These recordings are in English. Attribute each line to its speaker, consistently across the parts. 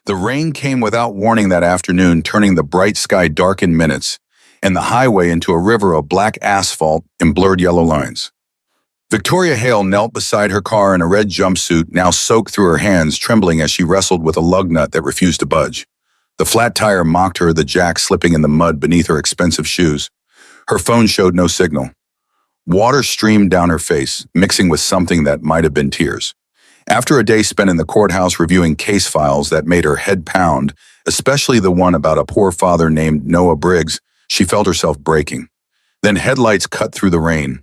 Speaker 1: The rain came without warning that afternoon, turning the bright sky dark in minutes and the highway into a river of black asphalt and blurred yellow lines. Victoria Hale knelt beside her car in a red jumpsuit, now soaked through her hands, trembling as she wrestled with a lug nut that refused to budge. The flat tire mocked her, the jack slipping in the mud beneath her expensive shoes. Her phone showed no signal. Water streamed down her face, mixing with something that might have been tears. After a day spent in the courthouse reviewing case files that made her head pound, especially the one about a poor father named Noah Briggs, she felt herself breaking. Then headlights cut through the rain.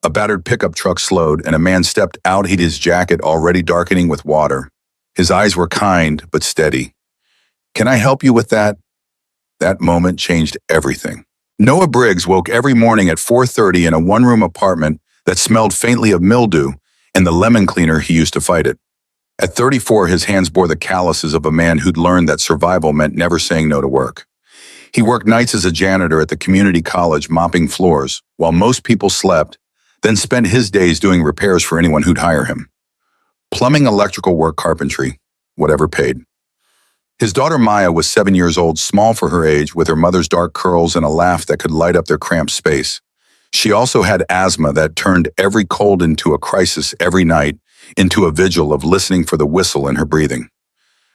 Speaker 1: A battered pickup truck slowed, and a man stepped out, his jacket already darkening with water. His eyes were kind, but steady. "Can I help you with that?" That moment changed everything. Noah Briggs woke every morning at 4:30 in a one-room apartment that smelled faintly of mildew and the lemon cleaner he used to fight it. At 34, his hands bore the calluses of a man who'd learned that survival meant never saying no to work. He worked nights as a janitor at the community college, mopping floors, while most people slept, then spent his days doing repairs for anyone who'd hire him. Plumbing, electrical work, carpentry, whatever paid. His daughter Maya was 7 years old, small for her age, with her mother's dark curls and a laugh that could light up their cramped space. She also had asthma that turned every cold into a crisis, every night into a vigil of listening for the whistle in her breathing.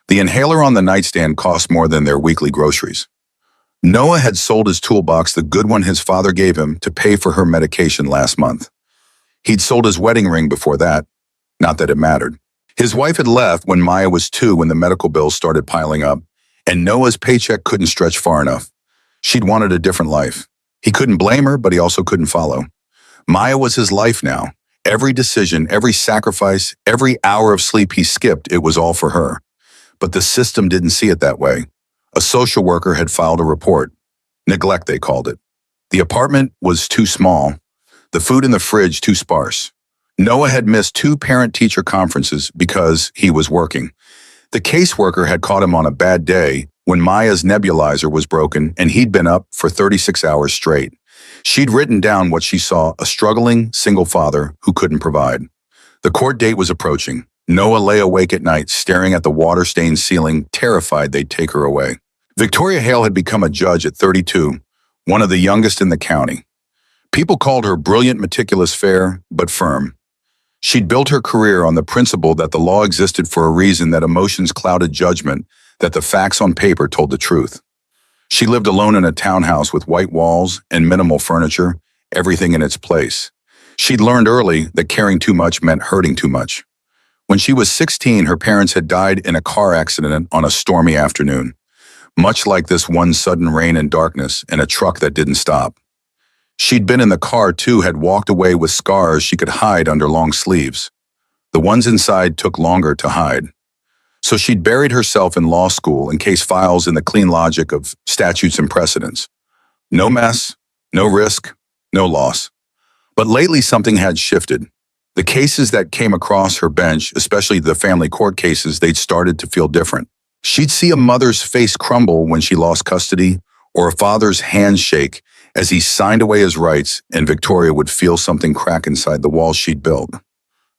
Speaker 1: The inhaler on the nightstand cost more than their weekly groceries. Noah had sold his toolbox, the good one his father gave him, to pay for her medication last month. He'd sold his wedding ring before that, not that it mattered. His wife had left when Maya was 2 when the medical bills started piling up, and Noah's paycheck couldn't stretch far enough. She'd wanted a different life. He couldn't blame her, but he also couldn't follow. Maya was his life now. Every decision, every sacrifice, every hour of sleep he skipped, it was all for her. But the system didn't see it that way. A social worker had filed a report. Neglect, they called it. The apartment was too small. The food in the fridge too sparse. Noah had missed 2 parent-teacher conferences because he was working. The caseworker had caught him on a bad day when Maya's nebulizer was broken and he'd been up for 36 hours straight. She'd written down what she saw: a struggling single father who couldn't provide. The court date was approaching. Noah lay awake at night, staring at the water-stained ceiling, terrified they'd take her away. Victoria Hale had become a judge at 32, one of the youngest in the county. People called her brilliant, meticulous, fair, but firm. She'd built her career on the principle that the law existed for a reason, that emotions clouded judgment, that the facts on paper told the truth. She lived alone in a townhouse with white walls and minimal furniture, everything in its place. She'd learned early that caring too much meant hurting too much. When she was 16, her parents had died in a car accident on a stormy afternoon, much like this one sudden rain and darkness and a truck that didn't stop. She'd been in the car too, had walked away with scars she could hide under long sleeves. The ones inside took longer to hide. So she'd buried herself in law school and case files in the clean logic of statutes and precedents. No mess, no risk, no loss. But lately something had shifted. The cases that came across her bench, especially the family court cases, they'd started to feel different. She'd see a mother's face crumble when she lost custody, or a father's hand shake as he signed away his rights, and Victoria would feel something crack inside the walls she'd built.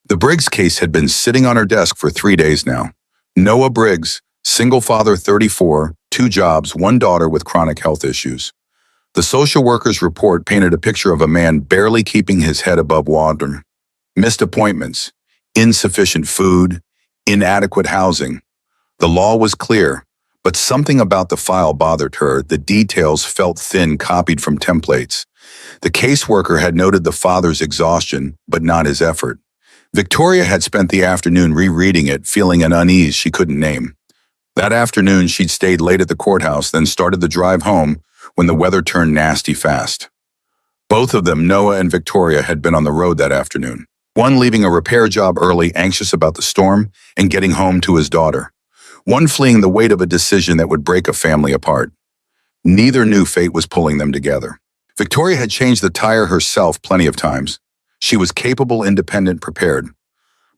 Speaker 1: The Briggs case had been sitting on her desk for 3 days now. Noah Briggs, single father, 34, 2 jobs, 1 daughter with chronic health issues. The social worker's report painted a picture of a man barely keeping his head above water. Missed appointments, insufficient food, inadequate housing. The law was clear, but something about the file bothered her. The details felt thin, copied from templates. The caseworker had noted the father's exhaustion, but not his effort. Victoria had spent the afternoon rereading it, feeling an unease she couldn't name. That afternoon, she'd stayed late at the courthouse, then started the drive home when the weather turned nasty fast. Both of them, Noah and Victoria, had been on the road that afternoon. One leaving a repair job early, anxious about the storm, and getting home to his daughter. One fleeing the weight of a decision that would break a family apart. Neither knew fate was pulling them together. Victoria had changed the tire herself plenty of times. She was capable, independent, prepared.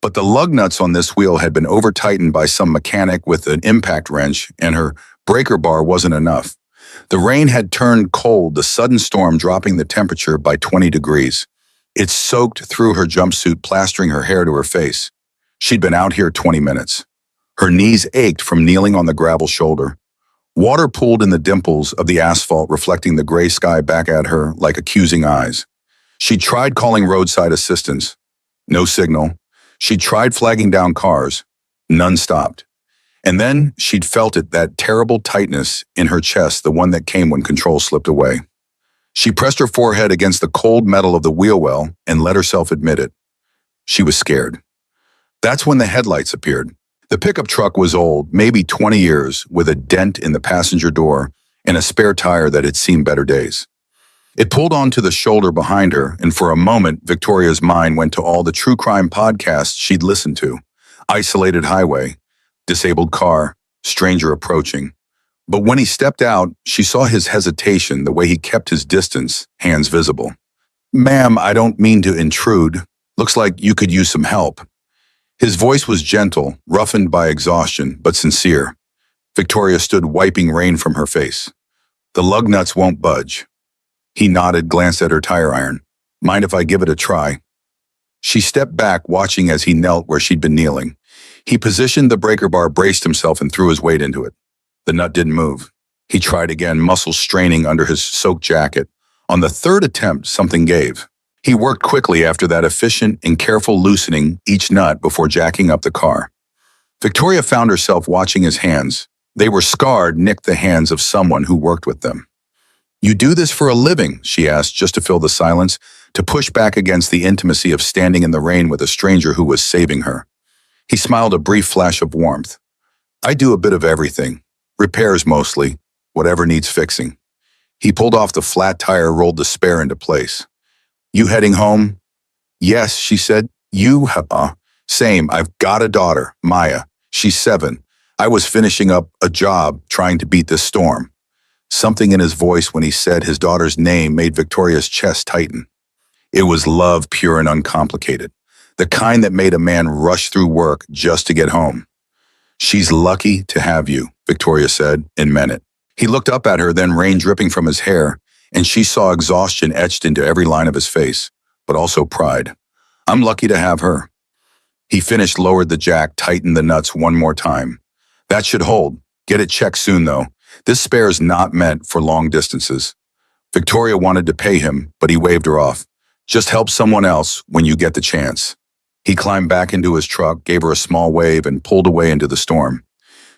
Speaker 1: But the lug nuts on this wheel had been over-tightened by some mechanic with an impact wrench, and her breaker bar wasn't enough. The rain had turned cold, the sudden storm dropping the temperature by 20 degrees. It soaked through her jumpsuit, plastering her hair to her face. She'd been out here 20 minutes. Her knees ached from kneeling on the gravel shoulder. Water pooled in the dimples of the asphalt, reflecting the gray sky back at her like accusing eyes. She tried calling roadside assistance. No signal. She tried flagging down cars. None stopped. And then she'd felt it, that terrible tightness in her chest, the one that came when control slipped away. She pressed her forehead against the cold metal of the wheel well and let herself admit it. She was scared. That's when the headlights appeared. The pickup truck was old, maybe 20 years, with a dent in the passenger door and a spare tire that had seen better days. It pulled onto the shoulder behind her, and for a moment, Victoria's mind went to all the true crime podcasts she'd listened to. Isolated highway, disabled car, stranger approaching. But when he stepped out, she saw his hesitation, the way he kept his distance, hands visible. "Ma'am, I don't mean to intrude. Looks like you could use some help." His voice was gentle, roughened by exhaustion, but sincere. Victoria stood wiping rain from her face. "The lug nuts won't budge." He nodded, glanced at her tire iron. "Mind if I give it a try?" She stepped back, watching as he knelt where she'd been kneeling. He positioned the breaker bar, braced himself, and threw his weight into it. The nut didn't move. He tried again, muscles straining under his soaked jacket. On the third attempt, something gave. He worked quickly after that, efficient and careful, loosening each nut before jacking up the car. Victoria found herself watching his hands. They were scarred, nicked, the hands of someone who worked with them. "You do this for a living?" she asked, just to fill the silence, to push back against the intimacy of standing in the rain with a stranger who was saving her. He smiled, a brief flash of warmth. "I do a bit of everything. Repairs mostly, whatever needs fixing." He pulled off the flat tire, rolled the spare into place. "You heading home?" "Yes," she said. "You, same. I've got a daughter, Maya. She's 7. I was finishing up a job trying to beat this storm." Something in his voice when he said his daughter's name made Victoria's chest tighten. It was love, pure and uncomplicated. The kind that made a man rush through work just to get home. "She's lucky to have you," Victoria said, and meant it. He looked up at her, then rain dripping from his hair, and she saw exhaustion etched into every line of his face, but also pride. "I'm lucky to have her." He finished, lowered the jack, tightened the nuts one more time. "That should hold. Get it checked soon, though. This spare is not meant for long distances." Victoria wanted to pay him, but he waved her off. "Just help someone else when you get the chance." He climbed back into his truck, gave her a small wave, and pulled away into the storm.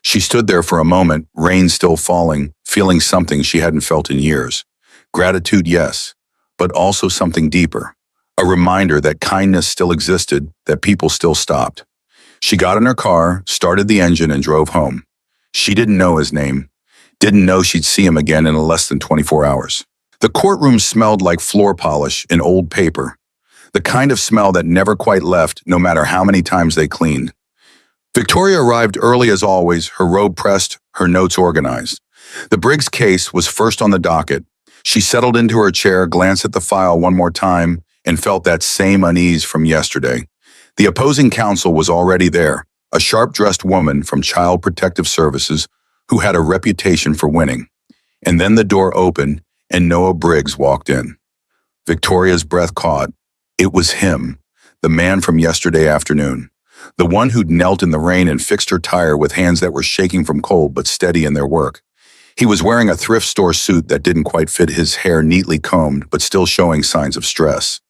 Speaker 1: She stood there for a moment, rain still falling, feeling something she hadn't felt in years. Gratitude, yes, but also something deeper. A reminder that kindness still existed, that people still stopped. She got in her car, started the engine, and drove home. She didn't know his name, didn't know she'd see him again in less than 24 hours. The courtroom smelled like floor polish and old paper, the kind of smell that never quite left, no matter how many times they cleaned. Victoria arrived early as always, her robe pressed, her notes organized. The Briggs case was first on the docket. She settled into her chair, glanced at the file one more time, and felt that same unease from yesterday. The opposing counsel was already there, a sharp-dressed woman from Child Protective Services who had a reputation for winning. And then the door opened, and Noah Briggs walked in. Victoria's breath caught. It was him, the man from yesterday afternoon, the one who'd knelt in the rain and fixed her tire with hands that were shaking from cold but steady in their work. He was wearing a thrift store suit that didn't quite fit, his hair neatly combed but still showing signs of stress.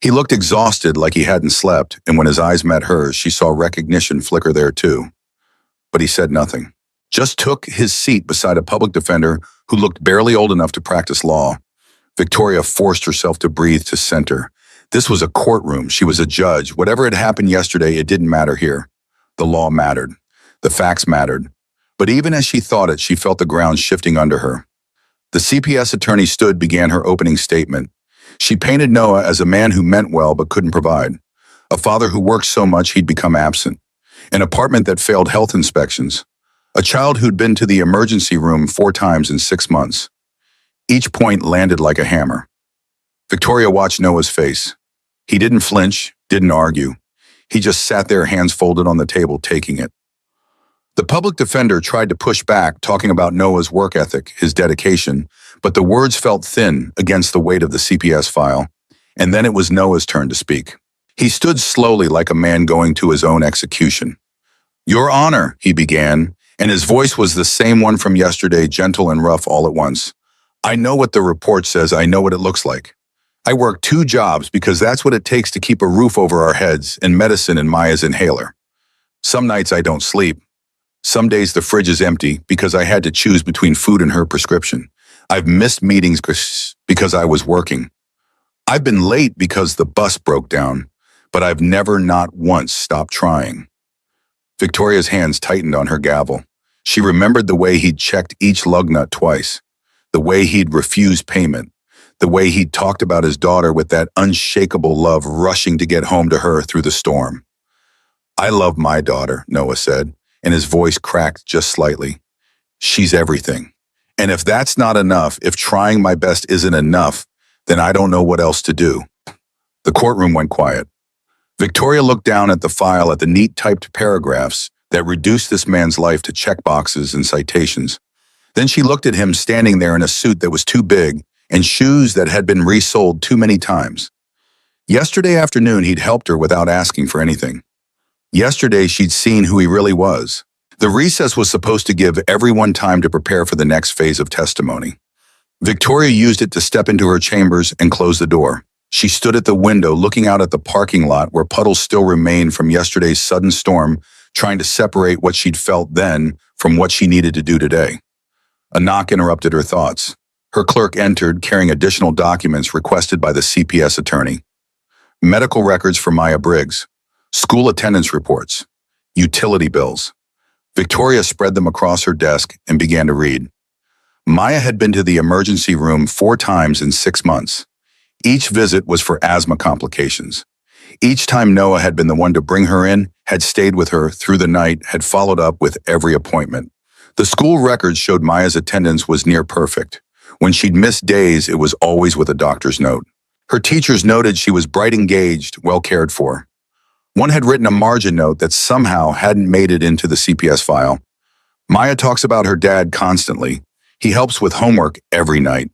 Speaker 1: He looked exhausted, like he hadn't slept, and when his eyes met hers, she saw recognition flicker there too. But he said nothing, just took his seat beside a public defender who looked barely old enough to practice law. Victoria forced herself to breathe, to center. This was a courtroom. She was a judge. Whatever had happened yesterday, it didn't matter here. The law mattered. The facts mattered. But even as she thought it, she felt the ground shifting under her. The CPS attorney stood, began her opening statement. She painted Noah as a man who meant well but couldn't provide, a father who worked so much he'd become absent, an apartment that failed health inspections, a child who'd been to the emergency room 4 times in 6 months. Each point landed like a hammer. Victoria watched Noah's face. He didn't flinch, didn't argue. He just sat there, hands folded on the table, taking it. The public defender tried to push back, talking about Noah's work ethic, his dedication, but the words felt thin against the weight of the CPS file. And then it was Noah's turn to speak. He stood slowly, like a man going to his own execution. Your Honor, he began, and his voice was the same one from yesterday, gentle and rough all at once. I know what the report says. I know what it looks like. I work 2 jobs because that's what it takes to keep a roof over our heads and medicine in Maya's inhaler. Some nights I don't sleep. Some days the fridge is empty because I had to choose between food and her prescription. I've missed meetings because I was working. I've been late because the bus broke down, but I've never not once stopped trying. Victoria's hands tightened on her gavel. She remembered the way he'd checked each lug nut twice, the way he'd refused payment, the way he'd talked about his daughter with that unshakable love rushing to get home to her through the storm. I love my daughter, Noah said, and his voice cracked just slightly. She's everything. And if that's not enough, if trying my best isn't enough, then I don't know what else to do. The courtroom went quiet. Victoria looked down at the file at the neat typed paragraphs that reduced this man's life to checkboxes and citations. Then she looked at him standing there in a suit that was too big and shoes that had been resold too many times. Yesterday afternoon, he'd helped her without asking for anything. Yesterday, she'd seen who he really was. The recess was supposed to give everyone time to prepare for the next phase of testimony. Victoria used it to step into her chambers and close the door. She stood at the window looking out at the parking lot where puddles still remained from yesterday's sudden storm, trying to separate what she'd felt then from what she needed to do today. A knock interrupted her thoughts. Her clerk entered, carrying additional documents requested by the CPS attorney. Medical records for Maya Briggs, school attendance reports, utility bills. Victoria spread them across her desk and began to read. Maya had been to the emergency room 4 times in 6 months. Each visit was for asthma complications. Each time Noah had been the one to bring her in, had stayed with her through the night, had followed up with every appointment. The school records showed Maya's attendance was near perfect. When she'd missed days, it was always with a doctor's note. Her teachers noted she was bright, engaged, well cared for. One had written a margin note that somehow hadn't made it into the CPS file. Maya talks about her dad constantly. He helps with homework every night.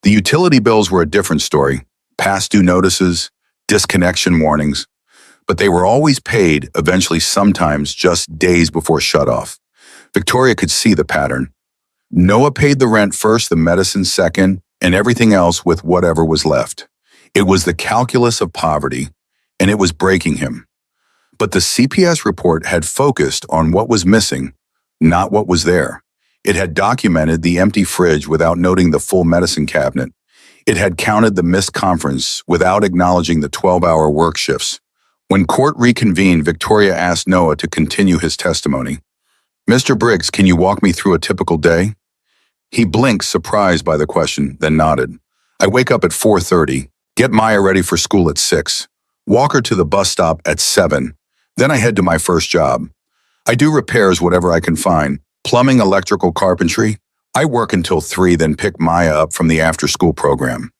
Speaker 1: The utility bills were a different story. Past due notices, disconnection warnings. But they were always paid, eventually sometimes just days before shutoff. Victoria could see the pattern. Noah paid the rent first, the medicine second, and everything else with whatever was left. It was the calculus of poverty, and it was breaking him. But the CPS report had focused on what was missing, not what was there. It had documented the empty fridge without noting the full medicine cabinet. It had counted the missed conference without acknowledging the 12-hour work shifts. When court reconvened, Victoria asked Noah to continue his testimony. Mr. Briggs, can you walk me through a typical day? He blinked, surprised by the question, then nodded. I wake up at 4:30, get Maya ready for school at 6, walk her to the bus stop at 7, then I head to my first job. I do repairs whatever I can find, plumbing, electrical, carpentry. I work until 3, then pick Maya up from the after-school program.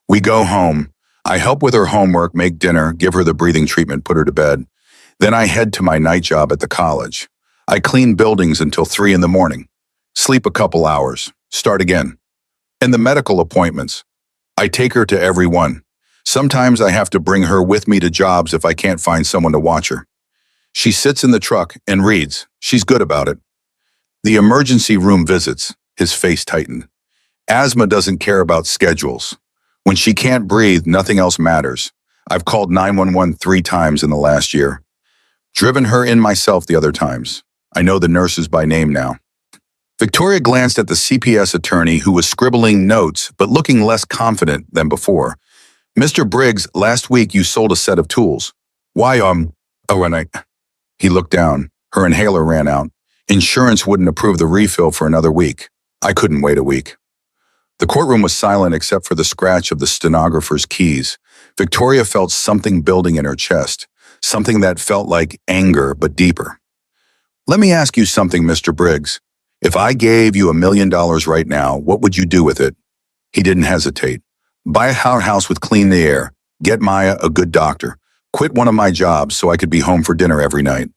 Speaker 1: We go home. I help with her homework, make dinner, give her the breathing treatment, put her to bed. Then I head to my night job at the college. I clean buildings until 3 in the morning. Sleep a couple hours. Start again. And the medical appointments. I take her to every one. Sometimes I have to bring her with me to jobs if I can't find someone to watch her. She sits in the truck and reads. She's good about it. The emergency room visits. His face tightened. Asthma doesn't care about schedules. When she can't breathe, nothing else matters. I've called 911 3 times in the last year. Driven her in myself the other times. I know the nurses by name now. Victoria glanced at the CPS attorney who was scribbling notes but looking less confident than before. Mr. Briggs, last week you sold a set of tools. Why, and He looked down. Her inhaler ran out. Insurance wouldn't approve the refill for another week. I couldn't wait a week. The courtroom was silent except for the scratch of the stenographer's keys. Victoria felt something building in her chest, something that felt like anger but deeper. Let me ask you something, Mr. Briggs. If I gave you $1 million right now, what would you do with it? He didn't hesitate. Buy a house with clean air, get Maya a good doctor, quit one of my jobs so I could be home for dinner every night.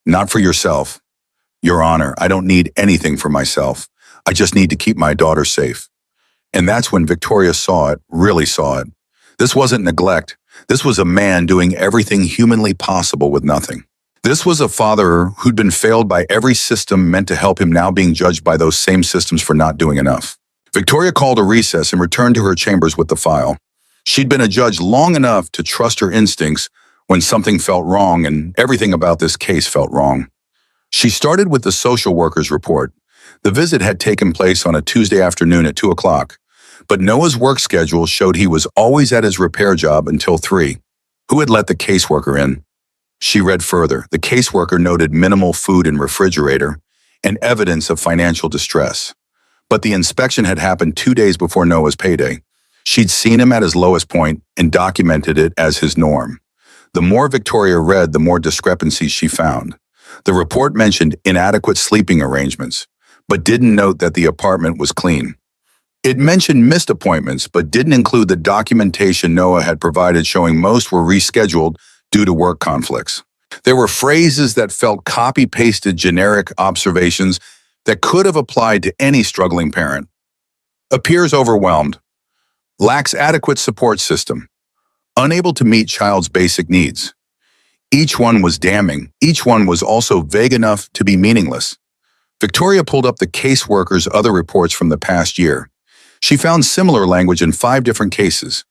Speaker 1: Not for yourself. Your Honor, I don't need anything for myself. I just need to keep my daughter safe. And that's when Victoria saw it, really saw it. This wasn't neglect. This was a man doing everything humanly possible with nothing. This was a father who'd been failed by every system meant to help him, now being judged by those same systems for not doing enough. Victoria called a recess and returned to her chambers with the file. She'd been a judge long enough to trust her instincts when something felt wrong, and everything about this case felt wrong. She started with the social worker's report. The visit had taken place on a Tuesday afternoon at 2 o'clock, but Noah's work schedule showed he was always at his repair job until 3. Who had let the caseworker in? She read further. The caseworker noted minimal food in refrigerator and evidence of financial distress. But the inspection had happened 2 days before Noah's payday. She'd seen him at his lowest point and documented it as his norm. The more Victoria read, the more discrepancies she found. The report mentioned inadequate sleeping arrangements, but didn't note that the apartment was clean. It mentioned missed appointments, but didn't include the documentation Noah had provided showing most were rescheduled due to work conflicts. There were phrases that felt copy-pasted generic observations that could have applied to any struggling parent. Appears overwhelmed. Lacks adequate support system. Unable to meet child's basic needs. Each one was damning. Each one was also vague enough to be meaningless. Victoria pulled up the caseworker's other reports from the past year. She found similar language in 5 different cases.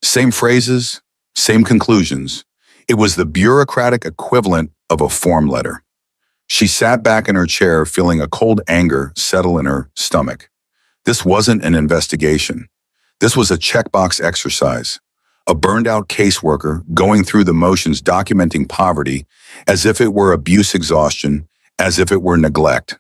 Speaker 1: Same phrases, same conclusions. It was the bureaucratic equivalent of a form letter. She sat back in her chair, feeling a cold anger settle in her stomach. This wasn't an investigation. This was a checkbox exercise. A burned-out caseworker going through the motions, documenting poverty as if it were abuse exhaustion, as if it were neglect.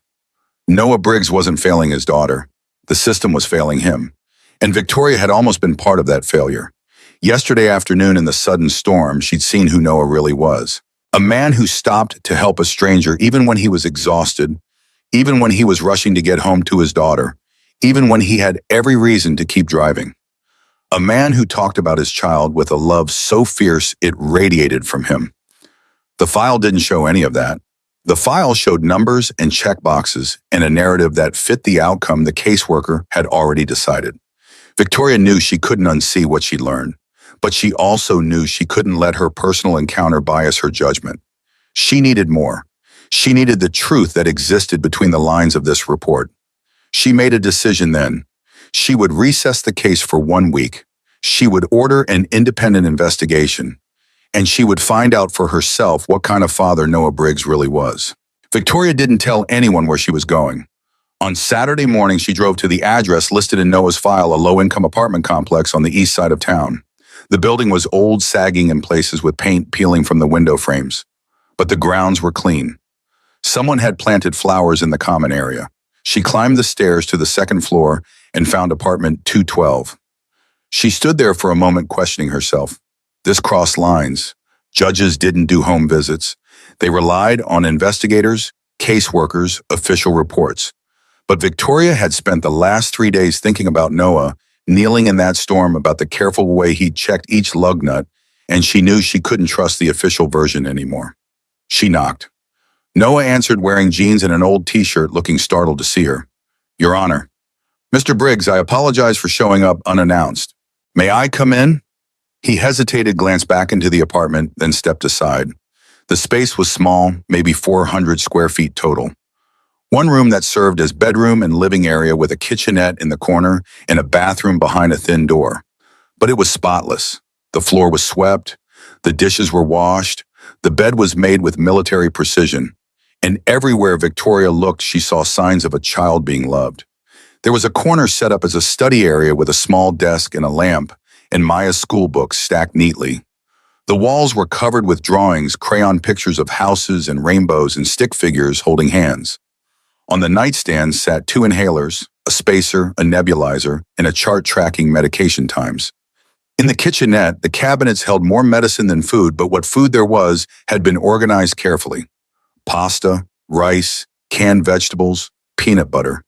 Speaker 1: Noah Briggs wasn't failing his daughter. The system was failing him. And Victoria had almost been part of that failure. Yesterday afternoon in the sudden storm, she'd seen who Noah really was. A man who stopped to help a stranger even when he was exhausted, even when he was rushing to get home to his daughter, even when he had every reason to keep driving. A man who talked about his child with a love so fierce it radiated from him. The file didn't show any of that. The file showed numbers and checkboxes and a narrative that fit the outcome the caseworker had already decided. Victoria knew she couldn't unsee what she'd learned, but she also knew she couldn't let her personal encounter bias her judgment. She needed more. She needed the truth that existed between the lines of this report. She made a decision then. She would recess the case for 1 week. She would order an independent investigation, and she would find out for herself what kind of father Noah Briggs really was. Victoria didn't tell anyone where she was going. On Saturday morning, she drove to the address listed in Noah's file, a low-income apartment complex on the east side of town. The building was old, sagging in places with paint peeling from the window frames. But the grounds were clean. Someone had planted flowers in the common area. She climbed the stairs to the second floor and found apartment 212. She stood there for a moment, questioning herself. This crossed lines. Judges didn't do home visits. They relied on investigators, caseworkers, official reports. But Victoria had spent the last 3 days thinking about Noah, kneeling in that storm, about the careful way he'd checked each lug nut, and she knew she couldn't trust the official version anymore. She knocked. Noah answered, wearing jeans and an old t-shirt, looking startled to see her. Your Honor. Mr. Briggs, I apologize for showing up unannounced. May I come in? He hesitated, glanced back into the apartment, then stepped aside. The space was small, maybe 400 square feet total. One room that served as bedroom and living area with a kitchenette in the corner and a bathroom behind a thin door. But it was spotless. The floor was swept. The dishes were washed. The bed was made with military precision. And everywhere Victoria looked, she saw signs of a child being loved. There was a corner set up as a study area with a small desk and a lamp, and Maya's school books stacked neatly. The walls were covered with drawings, crayon pictures of houses and rainbows and stick figures holding hands. On the nightstand sat 2 inhalers, a spacer, a nebulizer, and a chart tracking medication times. In the kitchenette, the cabinets held more medicine than food, but what food there was had been organized carefully. Pasta, rice, canned vegetables, peanut butter.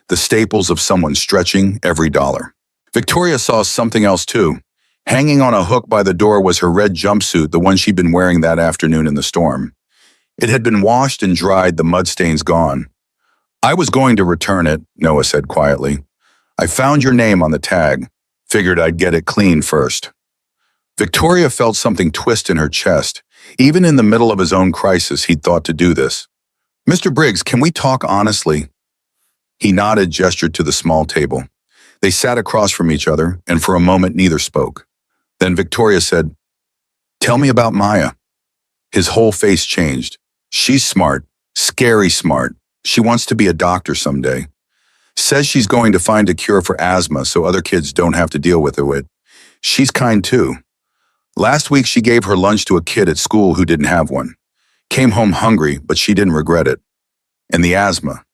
Speaker 1: The staples of someone stretching every dollar. Victoria saw something else too. Hanging on a hook by the door was her red jumpsuit, the one she'd been wearing that afternoon in the storm. It had been washed and dried, the mud stains gone. I was going to return it, Noah said quietly. I found your name on the tag. Figured I'd get it clean first. Victoria felt something twist in her chest. Even in the middle of his own crisis, he'd thought to do this. "Mr. Briggs, can we talk honestly?" He nodded, gestured to the small table. They sat across from each other, and for a moment neither spoke. Then Victoria said, "Tell me about Maya." His whole face changed. "She's smart, scary smart. She wants to be a doctor someday. Says she's going to find a cure for asthma so other kids don't have to deal with it. She's kind too. Last week she gave her lunch to a kid at school who didn't have one. Came home hungry, but she didn't regret it. And the asthma.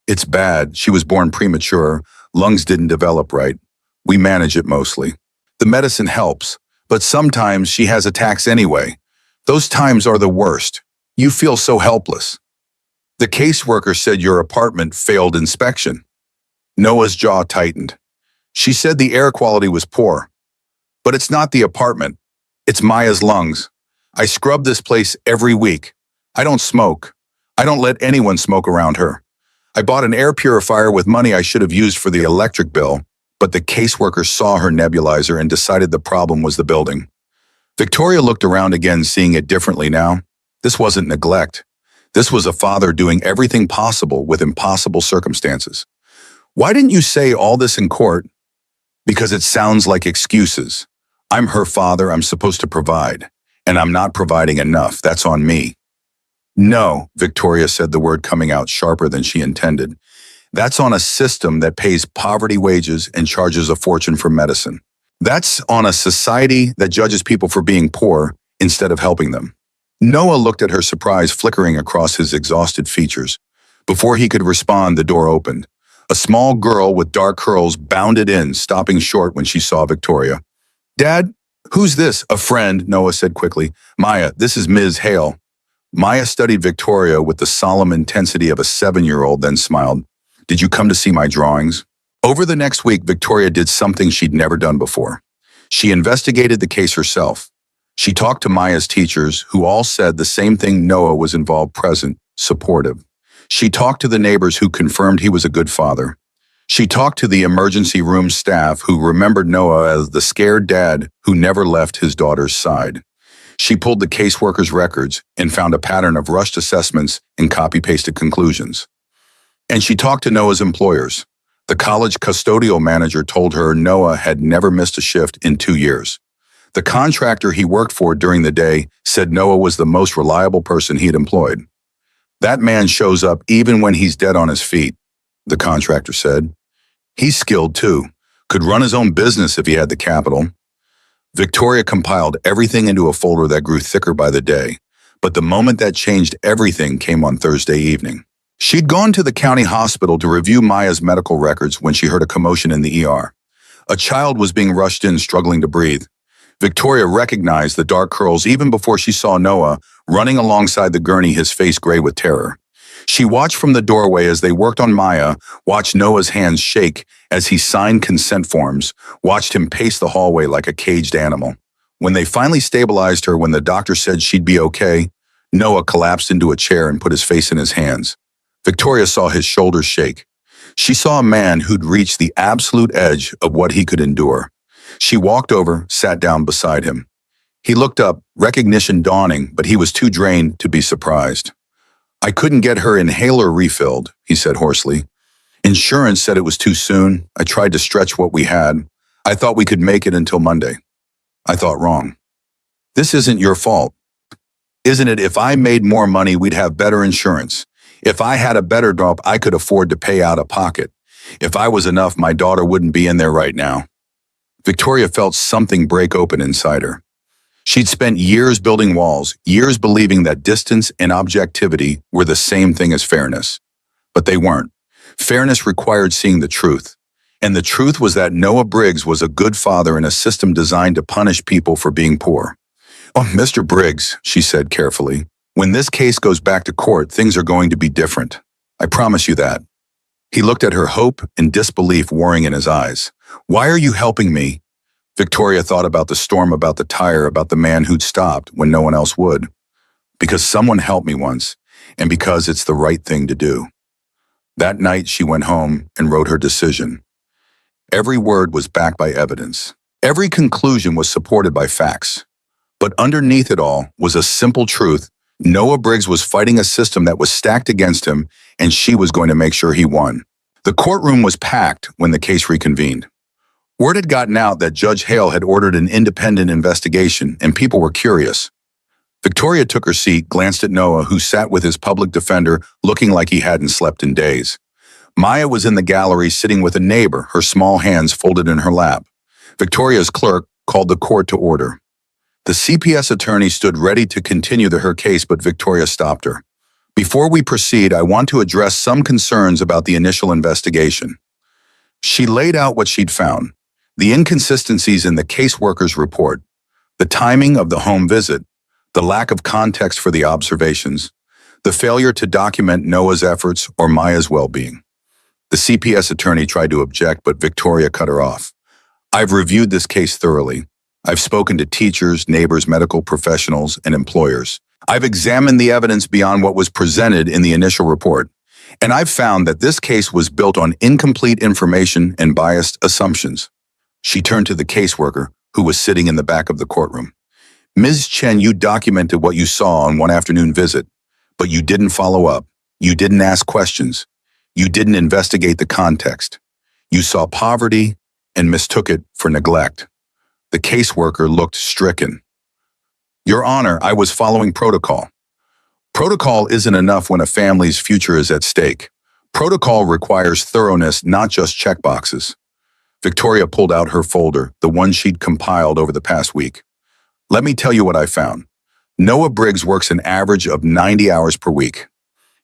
Speaker 1: It's bad. She was born premature. Lungs didn't develop right. We manage it mostly. The medicine helps, but sometimes she has attacks anyway. Those times are the worst. You feel so helpless." The caseworker said your apartment failed inspection. Noah's jaw tightened. She said the air quality was poor. But it's not the apartment. It's Maya's lungs. I scrub this place every week. I don't smoke. I don't let anyone smoke around her. I bought an air purifier with money I should have used for the electric bill, but the caseworker saw her nebulizer and decided the problem was the building. Victoria looked around again, seeing it differently now. This wasn't neglect. This was a father doing everything possible with impossible circumstances. "Why didn't you say all this in court?" "Because it sounds like excuses. I'm her father, I'm supposed to provide. And I'm not providing enough, that's on me." "No," Victoria said, the word coming out sharper than she intended. "That's on a system that pays poverty wages and charges a fortune for medicine. That's on a society that judges people for being poor instead of helping them." Noah looked at her, surprise flickering across his exhausted features. Before he could respond, the door opened. A small girl with dark curls bounded in, stopping short when she saw Victoria. "Dad, who's this?" "A friend," Noah said quickly. "Maya, this is Ms. Hale." Maya studied Victoria with the solemn intensity of a 7-year-old, then smiled. "Did you come to see my drawings?" Over the next week, Victoria did something she'd never done before. She investigated the case herself. She talked to Maya's teachers, who all said the same thing: Noah was involved, present, supportive. She talked to the neighbors, who confirmed he was a good father. She talked to the emergency room staff, who remembered Noah as the scared dad who never left his daughter's side. She pulled the caseworker's records and found a pattern of rushed assessments and copy-pasted conclusions. And she talked to Noah's employers. The college custodial manager told her Noah had never missed a shift in 2 years. The contractor he worked for during the day said Noah was the most reliable person he had employed. "That man shows up even when he's dead on his feet," the contractor said. "He's skilled too, could run his own business if he had the capital." Victoria compiled everything into a folder that grew thicker by the day, but the moment that changed everything came on Thursday evening. She'd gone to the county hospital to review Maya's medical records when she heard a commotion in the ER. A child was being rushed in, struggling to breathe. Victoria recognized the dark curls even before she saw Noah running alongside the gurney, his face gray with terror. She watched from the doorway as they worked on Maya, watched Noah's hands shake as he signed consent forms, watched him pace the hallway like a caged animal. When they finally stabilized her, when the doctor said she'd be okay, Noah collapsed into a chair and put his face in his hands. Victoria saw his shoulders shake. She saw a man who'd reached the absolute edge of what he could endure. She walked over, sat down beside him. He looked up, recognition dawning, but he was too drained to be surprised. "I couldn't get her inhaler refilled," he said hoarsely. "Insurance said it was too soon. I tried to stretch what we had. I thought we could make it until Monday. I thought wrong." "This isn't your fault." "Isn't it? If I made more money, we'd have better insurance. If I had a better job, I could afford to pay out of pocket. If I was enough, my daughter wouldn't be in there right now." Victoria felt something break open inside her. She'd spent years building walls, years believing that distance and objectivity were the same thing as fairness. But they weren't. Fairness required seeing the truth. And the truth was that Noah Briggs was a good father in a system designed to punish people for being poor. "Oh, Mr. Briggs," she said carefully, "when this case goes back to court, things are going to be different. I promise you that." He looked at her, hope and disbelief warring in his eyes. "Why are you helping me?" Victoria thought about the storm, about the tire, about the man who'd stopped when no one else would. "Because someone helped me once, and because it's the right thing to do." That night, she went home and wrote her decision. Every word was backed by evidence. Every conclusion was supported by facts. But underneath it all was a simple truth. Noah Briggs was fighting a system that was stacked against him, and she was going to make sure he won. The courtroom was packed when the case reconvened. Word had gotten out that Judge Hale had ordered an independent investigation, and people were curious. Victoria took her seat, glanced at Noah, who sat with his public defender, looking like he hadn't slept in days. Maya was in the gallery sitting with a neighbor, her small hands folded in her lap. Victoria's clerk called the court to order. The CPS attorney stood ready to continue her case, but Victoria stopped her. Before we proceed, I want to address some concerns about the initial investigation. She laid out what she'd found: the inconsistencies in the caseworker's report, the timing of the home visit, the lack of context for the observations, the failure to document Noah's efforts or Maya's well-being. The CPS attorney tried to object, but Victoria cut her off. I've reviewed this case thoroughly. I've spoken to teachers, neighbors, medical professionals, and employers. I've examined the evidence beyond what was presented in the initial report, and I've found that this case was built on incomplete information and biased assumptions. She turned to the caseworker, who was sitting in the back of the courtroom. Ms. Chen, you documented what you saw on one afternoon visit, but you didn't follow up. You didn't ask questions. You didn't investigate the context. You saw poverty and mistook it for neglect. The caseworker looked stricken. Your Honor, I was following protocol. Protocol isn't enough when a family's future is at stake. Protocol requires thoroughness, not just checkboxes. Victoria pulled out her folder, the one she'd compiled over the past week. Let me tell you what I found. Noah Briggs works an average of 90 hours per week.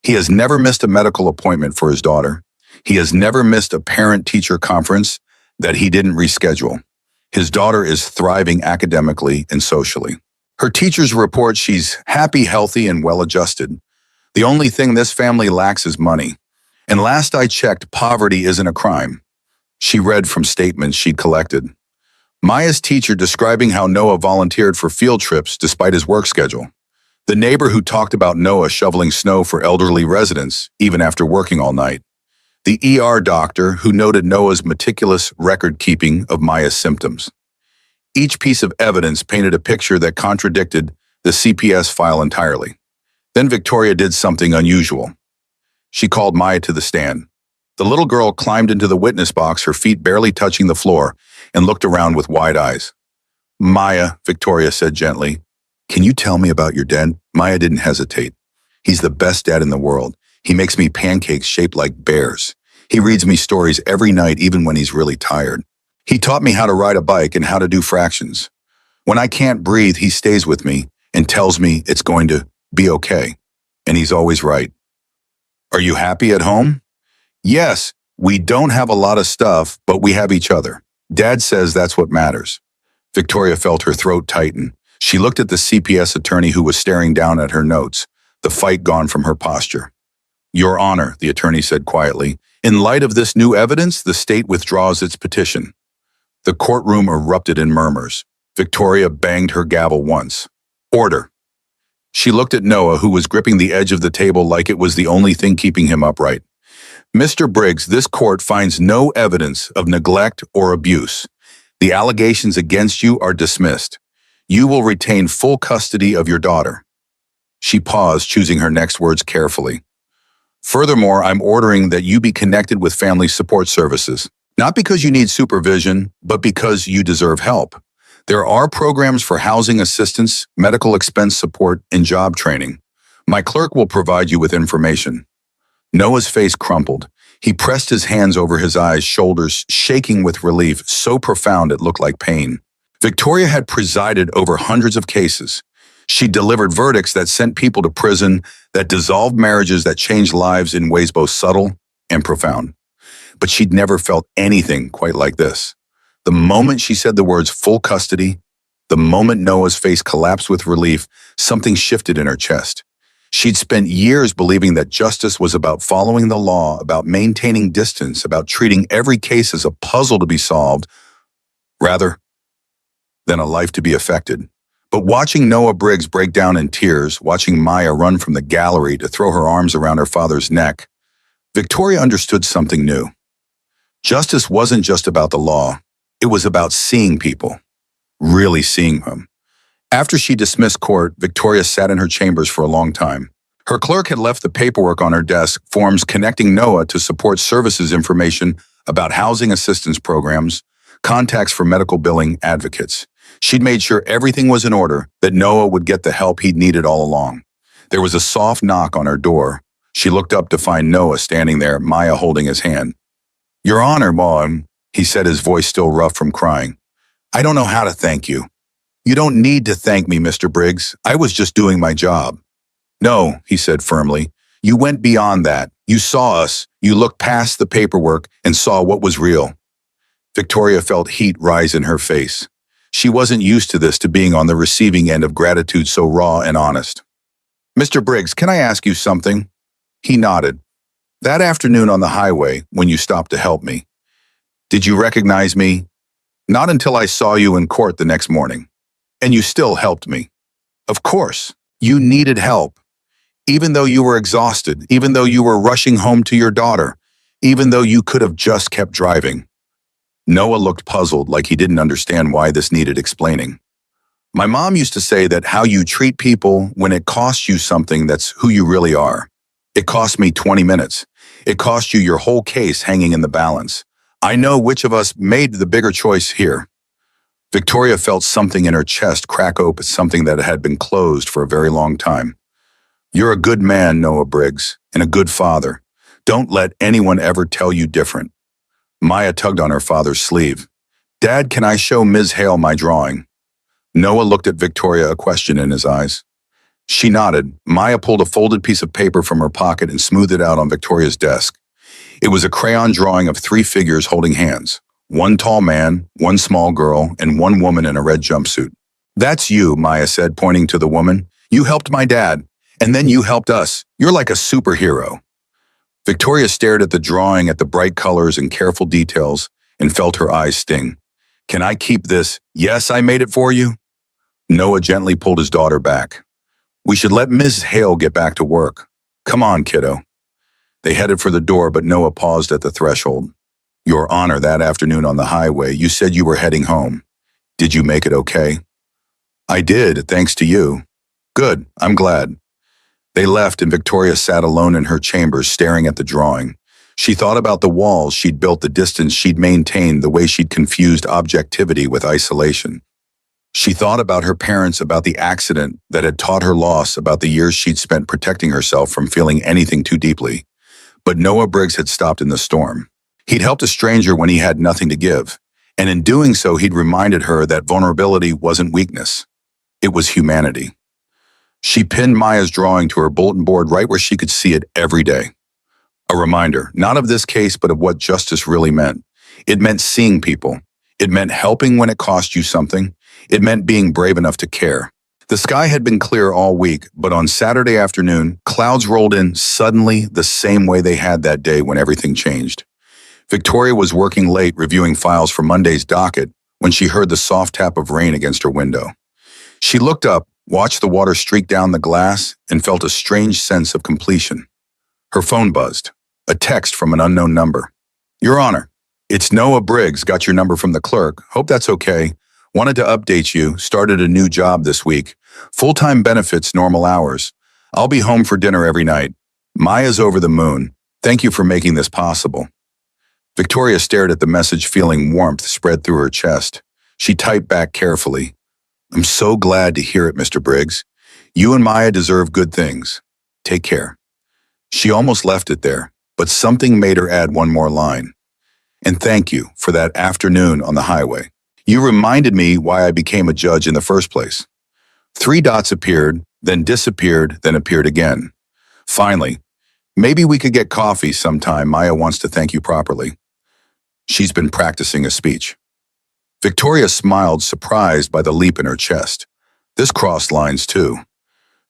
Speaker 1: He has never missed a medical appointment for his daughter. He has never missed a parent-teacher conference that he didn't reschedule. His daughter is thriving academically and socially. Her teachers report she's happy, healthy, and well-adjusted. The only thing this family lacks is money. And last I checked, poverty isn't a crime. She read from statements she'd collected. Maya's teacher describing how Noah volunteered for field trips despite his work schedule. The neighbor who talked about Noah shoveling snow for elderly residents, even after working all night. The ER doctor who noted Noah's meticulous record-keeping of Maya's symptoms. Each piece of evidence painted a picture that contradicted the CPS file entirely. Then Victoria did something unusual. She called Maya to the stand. The little girl climbed into the witness box, her feet barely touching the floor, and looked around with wide eyes. Maya, Victoria said gently, can you tell me about your dad? Maya didn't hesitate. He's the best dad in the world. He makes me pancakes shaped like bears. He reads me stories every night, even when he's really tired. He taught me how to ride a bike and how to do fractions. When I can't breathe, he stays with me and tells me it's going to be okay. And he's always right. Are you happy at home? Yes, we don't have a lot of stuff, but we have each other. Dad says that's what matters. Victoria felt her throat tighten. She looked at the CPS attorney who was staring down at her notes, the fight gone from her posture. Your Honor, the attorney said quietly, in light of this new evidence, the state withdraws its petition. The courtroom erupted in murmurs. Victoria banged her gavel once. Order. She looked at Noah, who was gripping the edge of the table like it was the only thing keeping him upright. Mr. Briggs, this court finds no evidence of neglect or abuse. The allegations against you are dismissed. You will retain full custody of your daughter. She paused, choosing her next words carefully. Furthermore, I'm ordering that you be connected with family support services, not because you need supervision, but because you deserve help. There are programs for housing assistance, medical expense support, and job training. My clerk will provide you with information. Noah's face crumpled. He pressed his hands over his eyes, shoulders shaking with relief, so profound it looked like pain. Victoria had presided over hundreds of cases. She delivered verdicts that sent people to prison, that dissolved marriages, that changed lives in ways both subtle and profound. But she'd never felt anything quite like this. The moment she said the words full custody, the moment Noah's face collapsed with relief, something shifted in her chest. She'd spent years believing that justice was about following the law, about maintaining distance, about treating every case as a puzzle to be solved, rather than a life to be affected. But watching Noah Briggs break down in tears, watching Maya run from the gallery to throw her arms around her father's neck, Victoria understood something new. Justice wasn't just about the law. It was about seeing people, really seeing them. After she dismissed court, Victoria sat in her chambers for a long time. Her clerk had left the paperwork on her desk, forms connecting Noah to support services information about housing assistance programs, contacts for medical billing advocates. She'd made sure everything was in order, that Noah would get the help he'd needed all along. There was a soft knock on her door. She looked up to find Noah standing there, Maya holding his hand. "Your Honor, Mom," he said, his voice still rough from crying. "I don't know how to thank you." "You don't need to thank me, Mr. Briggs. I was just doing my job." "No," he said firmly. "You went beyond that. You saw us. You looked past the paperwork and saw what was real." Victoria felt heat rise in her face. She wasn't used to this, to being on the receiving end of gratitude so raw and honest. "Mr. Briggs, can I ask you something?" He nodded. "That afternoon on the highway, when you stopped to help me, did you recognize me?" "Not until I saw you in court the next morning." "And you still helped me." "Of course. You needed help. Even though you were exhausted, even though you were rushing home to your daughter, even though you could have just kept driving." Noah looked puzzled, like he didn't understand why this needed explaining. "My mom used to say that how you treat people, when it costs you something, that's who you really are. It cost me 20 minutes. It cost you your whole case hanging in the balance. I know which of us made the bigger choice here." Victoria felt something in her chest crack open, something that had been closed for a very long time. "You're a good man, Noah Briggs, and a good father. Don't let anyone ever tell you different." Maya tugged on her father's sleeve. "Dad, can I show Ms. Hale my drawing?" Noah looked at Victoria, a question in his eyes. She nodded. Maya pulled a folded piece of paper from her pocket and smoothed it out on Victoria's desk. It was a crayon drawing of 3 figures holding hands. One tall man, one small girl, and one woman in a red jumpsuit. "That's you," Maya said, pointing to the woman. "You helped my dad, and then you helped us. You're like a superhero." Victoria stared at the drawing, at the bright colors and careful details, and felt her eyes sting. "Can I keep this? Yes, I made it for you." Noah gently pulled his daughter back. "We should let Ms. Hale get back to work. Come on, kiddo." They headed for the door, but Noah paused at the threshold. "Your Honor, that afternoon on the highway, you said you were heading home. Did you make it okay?" "I did, thanks to you." "Good, I'm glad." They left, and Victoria sat alone in her chambers, staring at the drawing. She thought about the walls she'd built, the distance she'd maintained, the way she'd confused objectivity with isolation. She thought about her parents, about the accident that had taught her loss, about the years she'd spent protecting herself from feeling anything too deeply. But Noah Briggs had stopped in the storm. He'd helped a stranger when he had nothing to give, and in doing so he'd reminded her that vulnerability wasn't weakness. It was humanity. She pinned Maya's drawing to her bulletin board, right where she could see it every day. A reminder, not of this case, but of what justice really meant. It meant seeing people. It meant helping when it cost you something. It meant being brave enough to care. The sky had been clear all week, but on Saturday afternoon, clouds rolled in suddenly, the same way they had that day when everything changed. Victoria was working late, reviewing files for Monday's docket, when she heard the soft tap of rain against her window. She looked up, watched the water streak down the glass, and felt a strange sense of completion. Her phone buzzed. A text from an unknown number. "Your Honor, it's Noah Briggs. Got your number from the clerk. Hope that's okay. Wanted to update you. Started a new job this week. Full-time benefits, normal hours. I'll be home for dinner every night. Maya's over the moon. Thank you for making this possible." Victoria stared at the message, feeling warmth spread through her chest. She typed back carefully. "I'm so glad to hear it, Mr. Briggs. You and Maya deserve good things. Take care." She almost left it there, but something made her add one more line. "And thank you for that afternoon on the highway. You reminded me why I became a judge in the first place." 3 dots appeared, then disappeared, then appeared again. Finally, "Maybe we could get coffee sometime. Maya wants to thank you properly." She's been practicing a speech. Victoria smiled, surprised by the leap in her chest. This crossed lines too.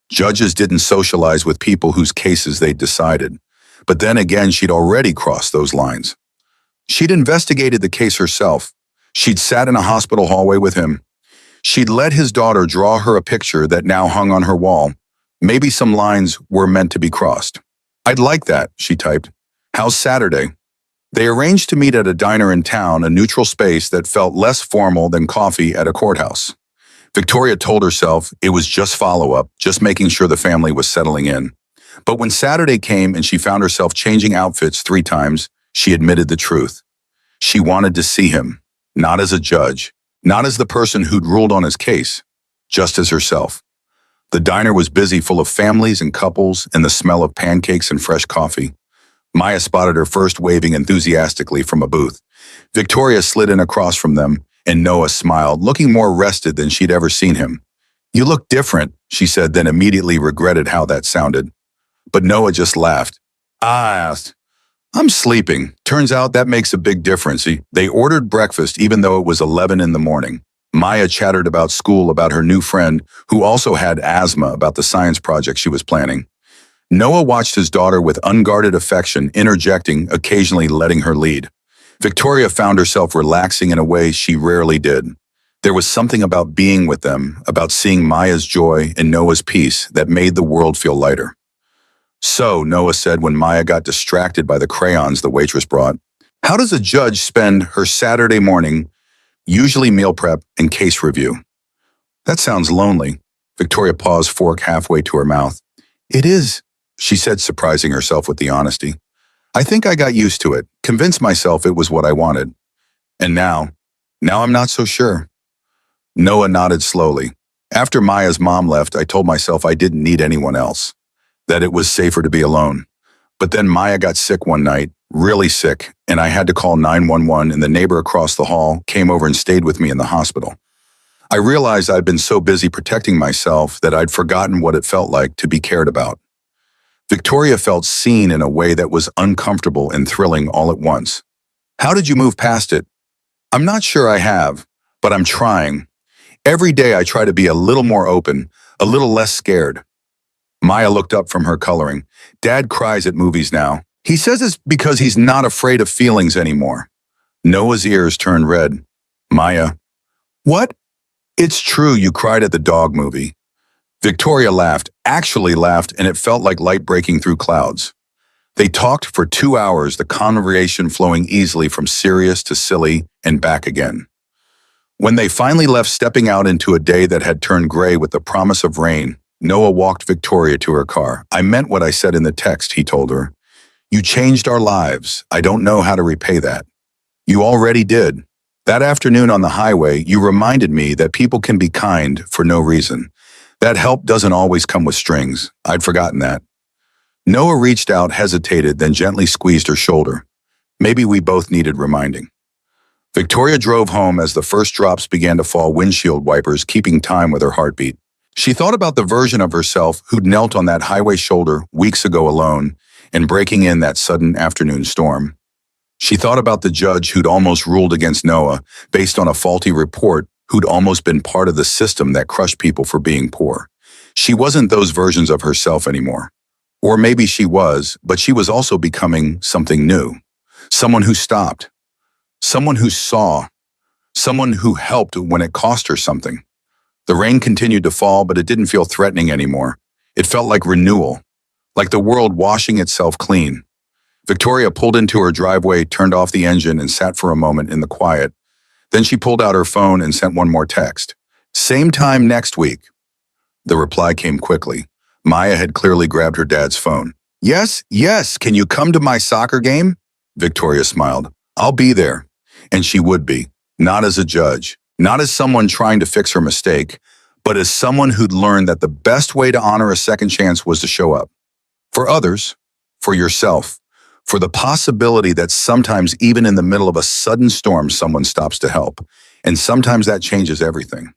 Speaker 1: Judges didn't socialize with people whose cases they'd decided. But then again, she'd already crossed those lines. She'd investigated the case herself. She'd sat in a hospital hallway with him. She'd let his daughter draw her a picture that now hung on her wall. Maybe some lines were meant to be crossed. "I'd like that," she typed. "How's Saturday?" They arranged to meet at a diner in town, a neutral space that felt less formal than coffee at a courthouse. Victoria told herself it was just follow-up, just making sure the family was settling in. But when Saturday came and she found herself changing outfits 3 times, she admitted the truth. She wanted to see him, not as a judge, not as the person who'd ruled on his case, just as herself. The diner was busy, full of families and couples and the smell of pancakes and fresh coffee. Maya spotted her first, waving enthusiastically from a booth. Victoria slid in across from them, and Noah smiled, looking more rested than she'd ever seen him. "You look different," she said, then immediately regretted how that sounded. But Noah just laughed. I asked, "I'm sleeping. Turns out that makes a big difference." They ordered breakfast even though it was 11 in the morning. Maya chattered about school, about her new friend, who also had asthma, about the science project she was planning. Noah watched his daughter with unguarded affection, interjecting, occasionally letting her lead. Victoria found herself relaxing in a way she rarely did. There was something about being with them, about seeing Maya's joy and Noah's peace, that made the world feel lighter. "So," Noah said when Maya got distracted by the crayons the waitress brought, "how does a judge spend her Saturday morning? Usually meal prep and case review." "That sounds lonely." Victoria paused, fork halfway to her mouth. "It is," she said, surprising herself with the honesty. "I think I got used to it, convinced myself it was what I wanted. And now I'm not so sure." Noah nodded slowly. "After Maya's mom left, I told myself I didn't need anyone else, that it was safer to be alone. But then Maya got sick one night, really sick, and I had to call 911, and the neighbor across the hall came over and stayed with me in the hospital. I realized I'd been so busy protecting myself that I'd forgotten what it felt like to be cared about." Victoria felt seen in a way that was uncomfortable and thrilling all at once. "How did you move past it?" "I'm not sure I have, but I'm trying. Every day I try to be a little more open, a little less scared." Maya looked up from her coloring. "Dad cries at movies now. He says it's because he's not afraid of feelings anymore." Noah's ears turned red. "Maya, what?" "It's true, you cried at the dog movie." Victoria laughed, actually laughed, and it felt like light breaking through clouds. They talked for 2 hours, the conversation flowing easily from serious to silly and back again. When they finally left, stepping out into a day that had turned gray with the promise of rain, Noah walked Victoria to her car. "I meant what I said in the text," he told her. "You changed our lives. I don't know how to repay that." "You already did. That afternoon on the highway, you reminded me that people can be kind for no reason. That help doesn't always come with strings. I'd forgotten that." Noah reached out, hesitated, then gently squeezed her shoulder. "Maybe we both needed reminding." Victoria drove home as the first drops began to fall, windshield wipers keeping time with her heartbeat. She thought about the version of herself who'd knelt on that highway shoulder weeks ago alone and breaking in that sudden afternoon storm. She thought about the judge who'd almost ruled against Noah based on a faulty report, who'd almost been part of the system that crushed people for being poor. She wasn't those versions of herself anymore. Or maybe she was, but she was also becoming something new. Someone who stopped. Someone who saw. Someone who helped when it cost her something. The rain continued to fall, but it didn't feel threatening anymore. It felt like renewal, like the world washing itself clean. Victoria pulled into her driveway, turned off the engine, and sat for a moment in the quiet. Then she pulled out her phone and sent one more text. "Same time next week." The reply came quickly. Maya had clearly grabbed her dad's phone. Yes, can you come to my soccer game?" Victoria smiled. "I'll be there." And she would be, not as a judge, not as someone trying to fix her mistake, but as someone who'd learned that the best way to honor a second chance was to show up. For others, for yourself, for the possibility that sometimes even in the middle of a sudden storm someone stops to help. And sometimes that changes everything.